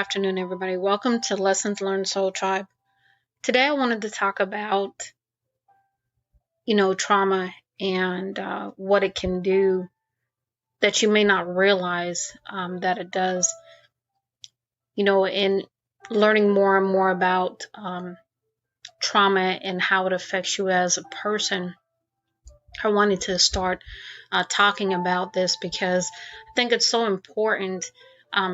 afternoon, everybody. Welcome to Lessons Learned Soul Tribe. Today, I wanted to talk about, trauma and what it can do that you may not realize that it does. In learning more and more about trauma and how it affects you as a person, I wanted to start talking about this because I think it's so important,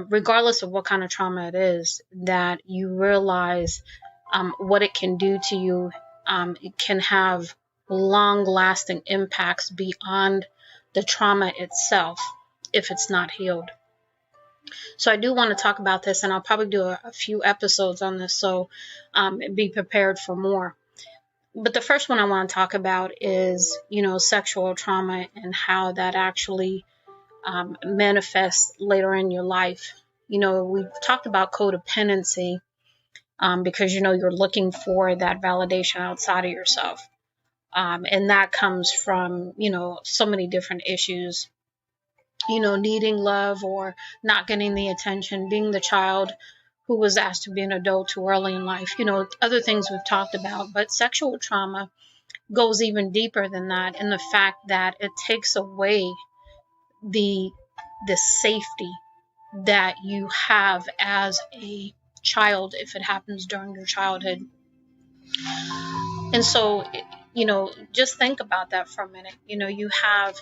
regardless of what kind of trauma it is, that you realize what it can do to you. It can have long-lasting impacts beyond the trauma itself if it's not healed. So I do want to talk about this, and I'll probably do a few episodes on this, so be prepared for more. But the first one I want to talk about is, sexual trauma and how that actually manifests later in your life. We've talked about codependency because, you're looking for that validation outside of yourself. And that comes from, so many different issues, needing love or not getting the attention, being the child who was asked to be an adult too early in life, other things we've talked about. But sexual trauma goes even deeper than that, in the fact that it takes away the safety that you have as a child if it happens during your childhood. And so, just think about that for a minute. You have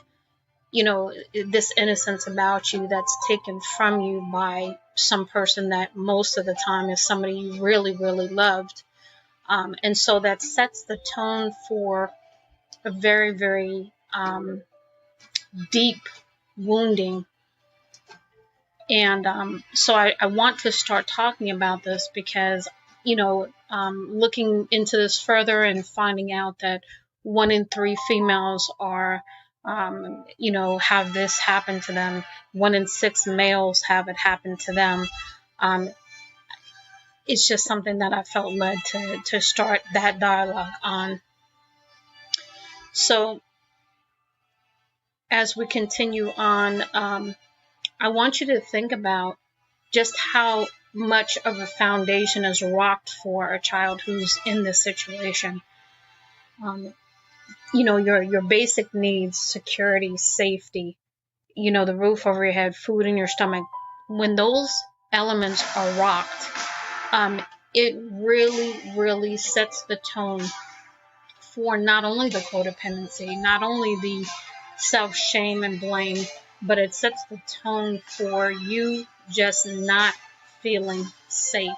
this innocence about you that's taken from you by some person that most of the time is somebody you really, really loved. And so that sets the tone for a very, very deep wounding. And so I want to start talking about this because, looking into this further and finding out that 1 in 3 females are have this happen to them. 1 in 6 males have it happen to them. It's just something that I felt led to start that dialogue on. So as we continue on, I want you to think about just how much of a foundation is rocked for a child who's in this situation. Your basic needs, security, safety, the roof over your head, food in your stomach. When those elements are rocked, it really, really sets the tone for not only the codependency, not only the self-shame and blame, but it sets the tone for you just not feeling safe.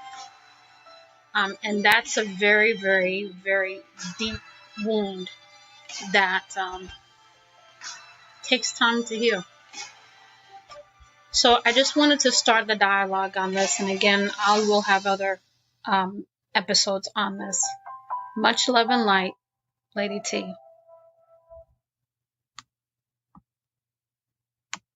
And that's a very, very, very deep wound that takes time to heal. So I just wanted to start the dialogue on this. And again, I will have other episodes on this. Much love and light, Lady T.